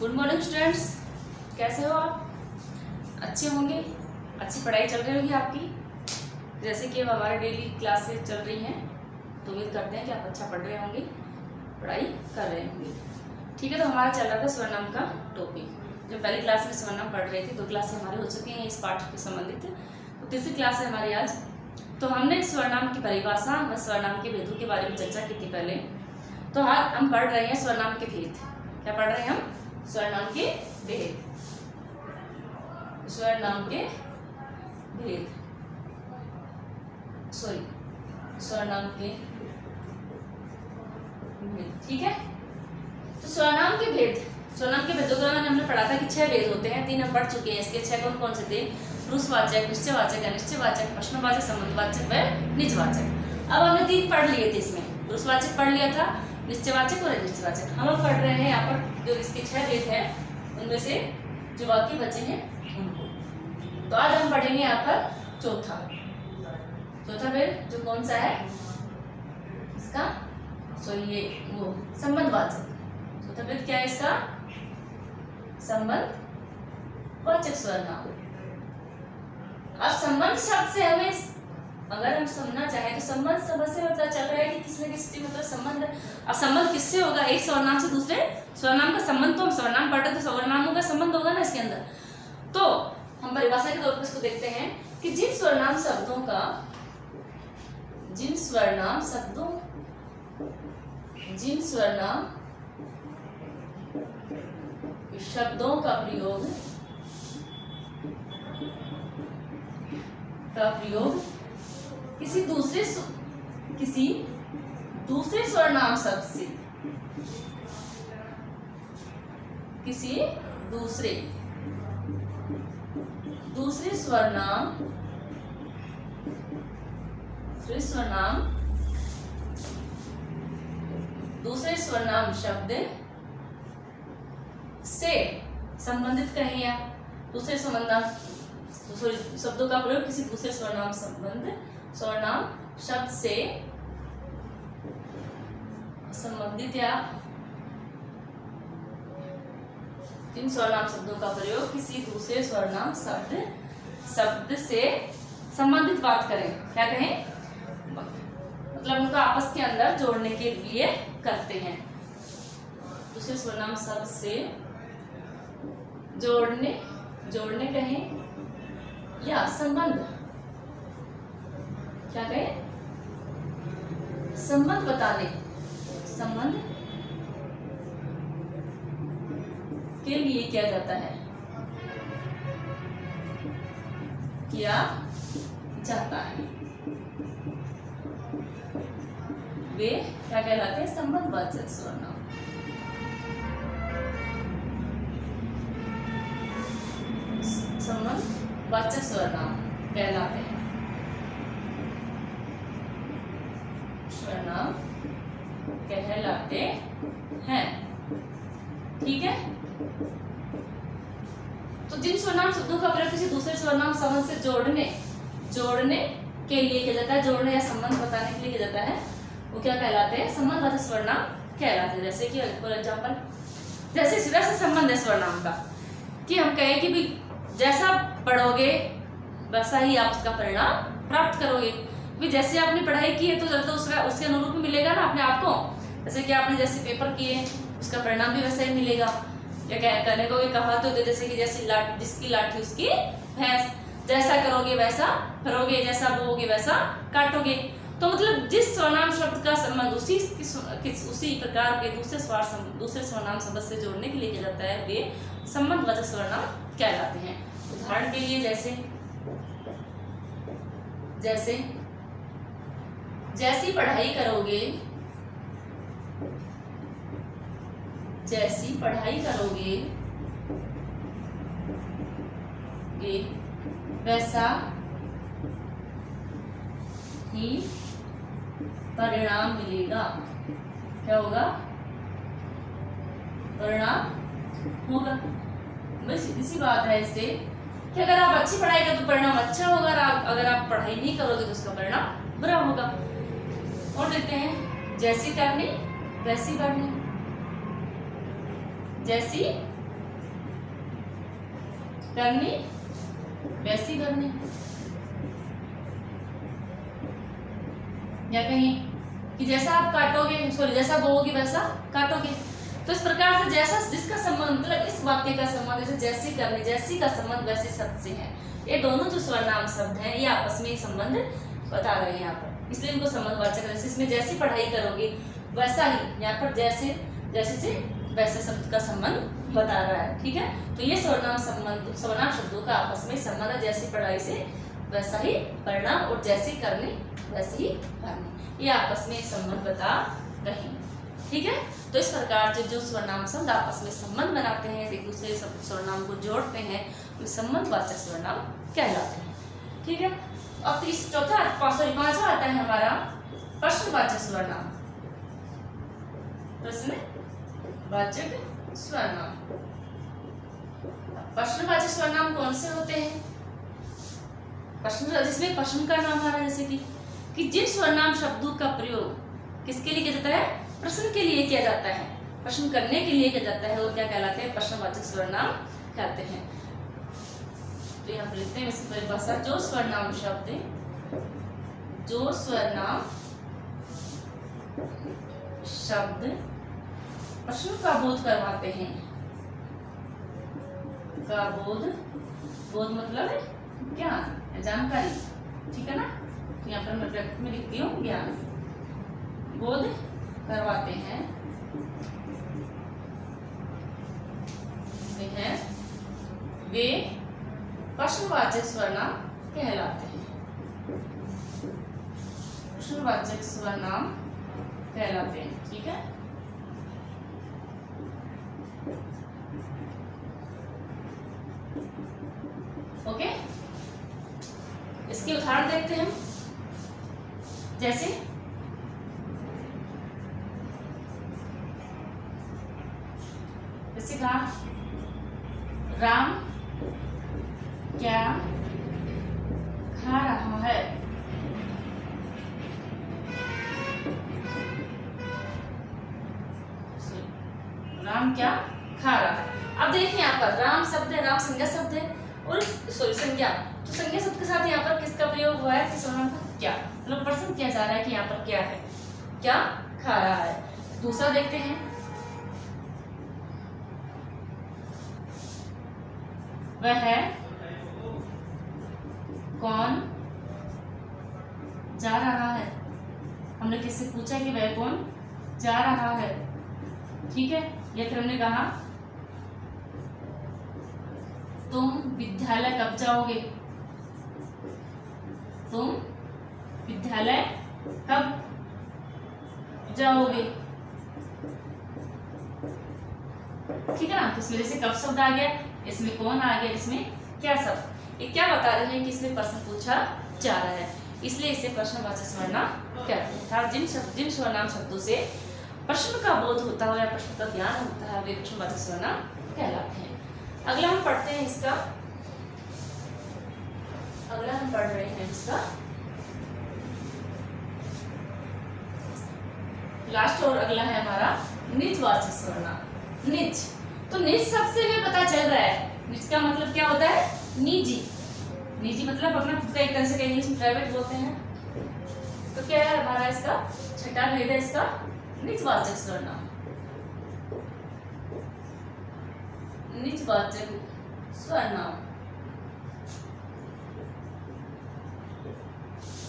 Good morning students, कैसे हो आप? अच्छे होंगे, अच्छी पढ़ाई चल रही होगी आपकी। जैसे कि अब हमारे डेली क्लासेस चल रही हैं तो उम्मीद करते हैं कि आप अच्छा पढ़ रहे होंगे, पढ़ाई कर रहे होंगे। ठीक है, तो हमारा चल रहा था स्वरनाम का टॉपिक। जब पहली क्लास में स्वरनाम पढ़ रहे थे, 2 क्लासें हमारे हो चुके हैं इस पाठ के संबंधित, तो तीसरी क्लास है हमारी आज। तो हमने स्वरनाम की परिभाषा व स्वरनाम के भेदों के बारे में चर्चा की थी पहले। तो आज हम पढ़ रहे हैं स्वरनाम के भेद। क्या पढ़ रहे हैं हम? स्वरनाम के भेद। स्वरनाम के भेद, स्वरनाम के भेद। ठीक है, तो स्वरनाम के भेद, स्वरनाम के भेदों के बारे में हमने पढ़ा था कि 6 भेद होते हैं। 3 हम पढ़ चुके हैं। इसके 6 कौन कौन से थे? पुरुषवाचक, निश्चयवाचक, अनिश्चयवाचक, प्रश्नवाचक, संबंधवाचक व निजवाचक। अब हमने 3 पढ़ लिए थे इसमें। पुरुषवाचक पढ़ लिया था, निश्चयवाचक और अनिश्चयवाचक। हम अब पढ़ रहे हैं यहाँ पर जो इसके 6 भेद हैं, उनमें से जो बाकी बचे हैं उनको। तो आज हम पढ़ेंगे यहाँ पर चौथा भेद, जो कौन सा है इसका? ये वो संबंधवाचक। चौथा भेद क्या है इसका? संबंधवाचक स्वरनाम। अब संबंध शब्द से हमें, अगर हम समझना चाहें तो संबंध शब्द से पता चल रहा है कि किसी न किसी मतलब संबंध। अब संबंध किससे होगा? एक स्वरनाम से दूसरे स्वरनाम का संबंध। तो हम स्वरनाम पढ़ते तो स्वरनामों का संबंध होगा ना इसके अंदर। तो हम परिभाषा के तौर पर इसको देखते हैं कि जिन स्वरनाम शब्दों का प्रयोग किसी दूसरे स्वरनाम शब्द से, किसी दूसरे स्वरनाम शब्द से संबंधित कहें, या दूसरे शब्दों का प्रयोग किसी दूसरे स्वरनाम शब्द से संबंधित, या जिन स्वरनाम शब्दों का प्रयोग किसी दूसरे स्वरनाम शब्द से संबंधित बात करें। क्या कहें? मतलब उनका आपस के अंदर जोड़ने के लिए करते हैं। दूसरे स्वरनाम शब्द से जोड़ने कहें, या संबंध, क्या कहें? संबंध बताने, संबंध के लिए किया जाता है, वे क्या कहलाते हैं? संबंधवाचक स्वरनाम। संबंधवाचक स्वरनाम कहलाते हैं। ठीक है, तो जिन स्वरनाम शब्दों का प्रयोग किसी दूसरे स्वरनाम शब्द से जोड़ने के लिए किया जाता है, जोड़ने या संबंध बताने के लिए किया जाता है, वो क्या कहलाते हैं? संबंधवाचक स्वरनाम कहलाते हैं। जैसे कि फॉर एग्जाम्पल, जैसे सीधा सा संबंध है स्वरनाम का, कि हम कहें कि भी जैसा पढ़ोगे वैसा ही आप उसका परिणाम प्राप्त करोगे। भी जैसे आपने पढ़ाई की है तो उसके अनुरूप मिलेगा ना अपने आप को। जैसे कि आपने जैसे पेपर किए, उसका परिणाम भी वैसा ही मिलेगा। या कहने को कहा तो जैसे कि जिसकी लाठी उसकी भैंस, जैसा करोगे वैसा भरोगे, जैसा बोओगे वैसा काटोगे। तो मतलब जिस स्वरनाम शब्द का संबंध उसी प्रकार के दूसरे स्वरनाम शब्द से जोड़ने के लिए किया जाता है, वे संबंधवाचक स्वरनाम कहलाते हैं। उदाहरण के लिए जैसी पढ़ाई करोगे वैसा ही परिणाम मिलेगा। क्या होगा? परिणाम होगा। बस सीधी सी बात है इससे कि अगर आप अच्छी पढ़ाई करोगे तो परिणाम अच्छा होगा, अगर आप पढ़ाई नहीं करोगे तो उसका परिणाम बुरा होगा। और देखते हैं, जैसी करनी वैसी बढ़नी, जैसी करनी, वैसी करनी। या कहीं कि जैसा आप काटोगे, सॉरी जैसा बोओगे वैसा काटोगे। तो इस प्रकार से जैसा जिसका संबंध, मतलब इस वाक्य का संबंध जैसे जैसी करनी, जैसी का संबंध वैसे शब्द से है। ये दोनों जो सर्वनाम शब्द हैं ये आपस में संबंध बता रहे हैं यहाँ पर, इसलिए इनको संबंधवाचक। जैसे इसमें जैसी पढ़ाई करोगे वैसा ही, यहाँ पर जैसे जैसे से वैसे शब्द का संबंध बता रहा है। ठीक है, तो ये सर्वनाम संबंध, सर्वनाम शब्दों का आपस में संबंध है। जैसी पढ़ाई से वैसा ही पढ़ना और जैसी करनी वैसी ही करनी, ये आपस में संबंध बता रहे हैं। ठीक है, तो इस प्रकार से जो सर्वनाम शब्द आपस में संबंध बनाते हैं, एक दूसरे सर्वनाम को जोड़ते हैं, वे संबंधवाचक सर्वनाम कहलाते हैं। ठीक है, अब पांचवा आता है हमारा प्रश्नवाचक सर्वनाम। प्रश्नवाचक सर्वनाम, प्रश्नवाचक सर्वनाम कौन से होते हैं? प्रश्न, जिसमें प्रश्न का नाम आ रहा है, जैसे कि जिन सर्वनाम शब्दों का प्रयोग किसके लिए किया जाता है? प्रश्न के लिए किया जाता है, प्रश्न करने के लिए किया जाता है, वो क्या कहलाते हैं? प्रश्नवाचक सर्वनाम कहते हैं। तो यहाँ पर लिखते हैं इसकी परिभाषा, जो सर्वनाम शब्द, जो सर्वनाम शब्द प्रश्न का बोध करवाते हैं, का बोध, बोध मतलब ज्ञान, जानकारी। ठीक है ना, तो यहाँ पर मैं ब्रैकेट में लिखती हूँ ज्ञान, बोध करवाते हैं वे प्रश्नवाचक सर्वनाम कहलाते हैं। प्रश्नवाचक सर्वनाम कहलाते हैं। ठीक है, ओके, इसके उदाहरण देखते हैं हम। जैसे कहा, राम क्या खा रहा है? राम क्या खा रहा है? अब देखिए यहाँ पर राम शब्द है, राम संज्ञा शब्द है, और सॉरी संज्ञा, तो संज्ञा शब्द के साथ यहाँ पर किसका प्रयोग हुआ है? किस सर्वनाम का? क्या, मतलब प्रश्न किया जा रहा है कि यहाँ पर क्या है, क्या खा रहा है। दूसरा देखते हैं, वह कौन जा रहा है? हमने किससे पूछा कि वह कौन जा रहा है। ठीक है, या फिर हमने कहा तुम विद्यालय कब जाओगे? तुम विद्यालय कब जाओगे? ठीक है ना, तो इसमें जैसे कब शब्द आ गया, इसमें कौन आ गया, इसमें क्या शब्द, ये क्या बता रहे हैं कि इसमें प्रश्न पूछा जा रहा है, इसलिए इसे प्रश्नवाचक सर्वनाम कहते हैं। अर्थात जिन सर्वनाम शब्दों से प्रश्न का बोध होता है या प्रश्न का ज्ञान होता है वे प्रश्नवाचक सर्वनाम कहलाते हैं। अगला हम पढ़ते हैं इसका, अगला हम पढ़ रहे हैं इसका लास्ट और अगला है हमारा निजवाचक सर्वनाम। निज, तो निज शब्द से हमें पता चल रहा है, निज का मतलब क्या होता है? निजी। निजी मतलब अपना खुद का, एक तरह से इंग्लिश में प्राइवेट बोलते हैं। तो क्या है हमारा इसका छठा भेद है इसका निजवाचक सर्वनाम। निजवाचक सर्वनाम,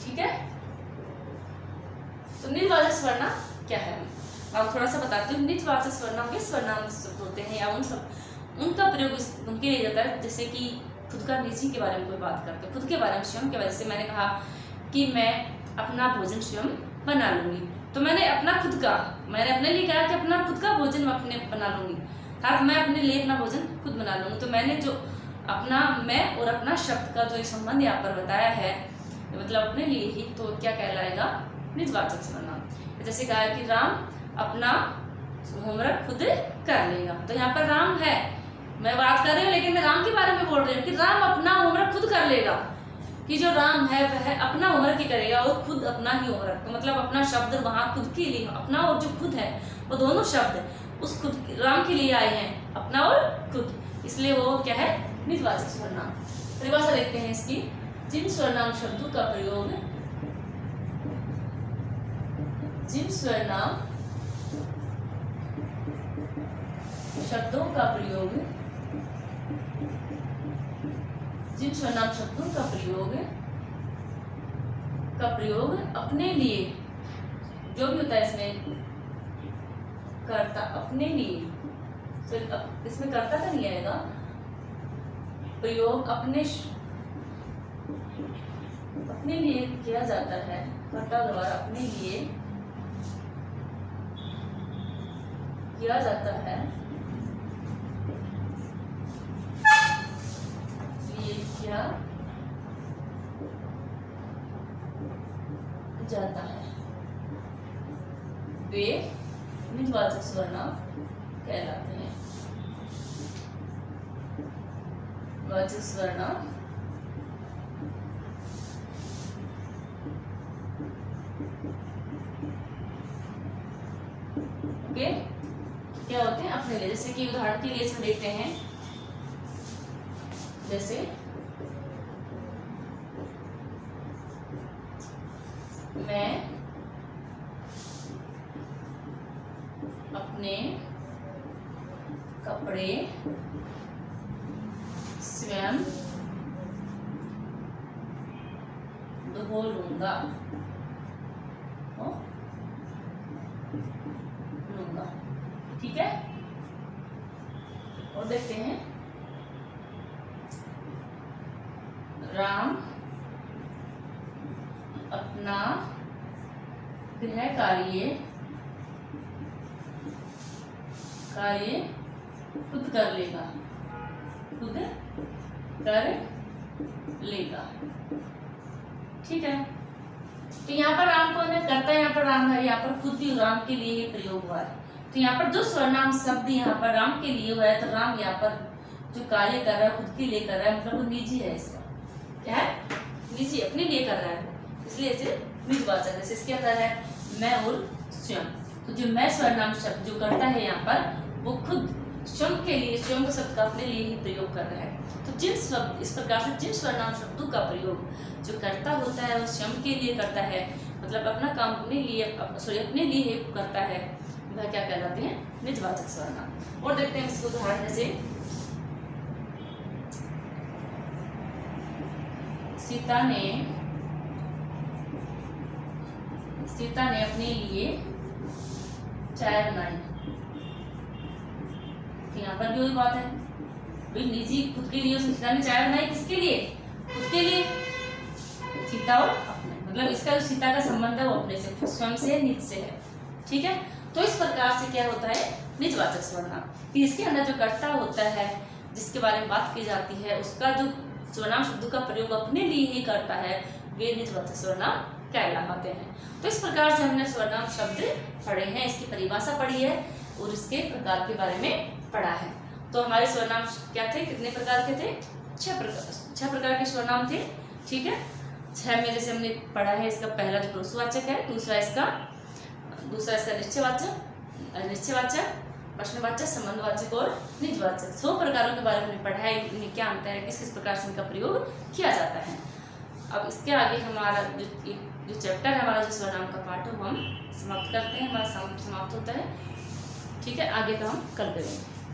ठीक है। तो निजवाचक सर्वनाम क्या है, अब थोड़ा सा बताती हूँ। निजवाचक सर्वनाम वे सर्वनाम शब्द होते हैं या उनका प्रयोग उनके लिए जाता है, जैसे कि खुद का, निजी के बारे में कोई बात करते हैं, खुद के बारे में, स्वयं के बारे में। जैसे मैंने कहा कि मैं अपना भोजन स्वयं बना लूंगी, तो मैंने अपना खुद का, मैंने अपने लिए कहा कि अपना खुद का भोजन मैं अपने बना लूंगी, अर्थात मैं अपने लिए अपना भोजन खुद बना लूंगी। तो मैंने जो अपना, मैं और अपना शब्द का जो संबंध यहाँ पर बताया है, मतलब अपने लिए ही, तो क्या कहलाएगा? निजवाचक सर्वनाम। जैसे कहा कि राम अपना होमवर्क खुद कर लेगा, तो यहाँ पर राम है, मैं बात कर रही हूँ लेकिन मैं राम के बारे में बोल रही हूँ कि राम अपना होमवर्क खुद कर लेगा, कि जो राम है वह अपना होमवर्क ही करेगा और खुद अपना ही होमवर्क, तो मतलब अपना शब्द वहाँ खुद के लिए, अपना और जो खुद है वो दोनों शब्द उस खुद राम के लिए आए हैं, अपना और खुद, इसलिए वो क्या है? निजवाचक सर्वनाम। परिभाषा देखते हैं इसकी। जिन सर्वनाम शब्दों का प्रयोग जिन सर्वनाम शब्दों का प्रयोग जिन सर्वनाम शब्दों का प्रयोग अपने लिए, जो भी होता है इसमें कर्ता, अपने लिए, इसमें कर्ता का नहीं आएगा, प्रयोग अपने लिए किया जाता है, कर्ता द्वारा अपने लिए किया जाता है, ये किया जाता है, वे निजवाचक सर्वनाम कहलाते हैं। वाचक सर्वनाम ओके क्या होते हैं? अपने लिए। जैसे कि उदाहरण के लिए इसमें देखते हैं, जैसे मैं अपने कपड़े स्वयं धो लूंगा, ठीक है। और देखते हैं, राम अपना गृह कार्य खुद कर लेगा, ठीक है। तो यहाँ पर राम कौन है? करता है यहाँ पर राम है, यहाँ पर खुद भी राम के लिए ही प्रयोग हुआ है। तो यहाँ पर जो सर्वनाम शब्द यहाँ पर राम के लिए हुआ है, तो राम यहाँ पर जो कार्य कर रहा है खुद के लिए कर रहा है, मतलब वो निजी है, इसका क्या है? निजी, अपने लिए कर रहा है, इसलिए इसे निजवाचक है। इसके अंदर है मैं और स्वयं। तो जो मैं सर्वनाम शब्द जो करता है यहाँ पर, वो खुद स्वयं के लिए, स्वयं के शब्द का अपने लिए ही प्रयोग कर रहा है। तो जिन शब्द, इस प्रकार से जिन सर्वनाम शब्दों का प्रयोग जो करता होता है वो स्वयं के लिए करता है, मतलब अपना काम अपने लिए, अपने लिए ही करता है, वह क्या कहलाते हैं? निजवाचक सर्वनाम। और देखते हैं इसको उदाहरण, जैसे सीता ने अपने लिए चाय बनाई। तो यहाँ पर भी वही बात है, भाई निजी खुद के लिए सीता ने चाय बनाई, किसके लिए? खुद के लिए, सीता और अपने, मतलब इसका जो सीता का संबंध है वो अपने से, स्वयं से, निज से है, ठीक है। तो इस प्रकार से क्या होता है? निजवाचक सर्वनाम। इसके अंदर जो कर्ता होता है, जिसके बारे में बात की जाती है, उसका जो सर्वनाम शब्द का प्रयोग अपने लिए ही करता है, वे निजवाचक सर्वनाम कहलाते हैं। तो इस प्रकार से हमने सर्वनाम शब्द पढ़े हैं, इसकी परिभाषा पढ़ी है और इसके प्रकार के बारे में पढ़ा है। तो हमारे सर्वनाम क्या थे? कितने प्रकार के थे? 6 प्रकार के सर्वनाम थे, ठीक है। 6 में जैसे हमने पढ़ा है, इसका पहला जो पुरुषवाचक है, दूसरा इसका निश्चयवाचक, प्रश्नवाचक, संबंधवाचक और निजवाचक। 100 प्रकारों के बारे में पढ़ा है, इनमें क्या अंतर है, किस किस प्रकार से इनका प्रयोग किया जाता है। अब इसके आगे हमारा जो चैप्टर है, हमारा जो सर्वनाम का पाठ है, हम समाप्त करते हैं, हमारा समाप्त होता है, ठीक है। आगे का हम कल करेंगे।